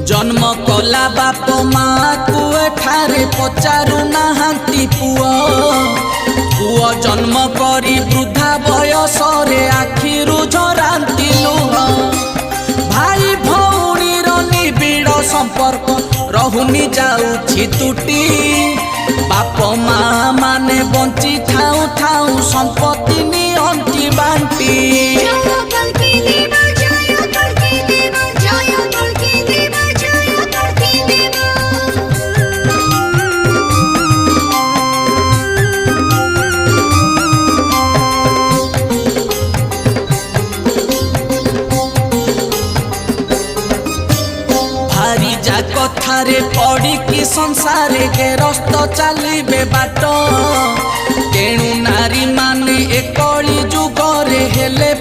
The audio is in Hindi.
जन्म कला बाप माँ को एठारे पचारू नाहांती पुओ पुओ जन्म करी वृद्धा बयस रे आखिरु झरांती लुह भाई भौणीर निबिड़ संपर्क रहुनी जाउछि तुटी बाप माँ माने बंची थाउ थाउ संपत्ति नियंती बांटी कथारे पड़ी कि संसारे गेरस्त चलिबे बाट तेणु नारी माने एकली जुगरे हेले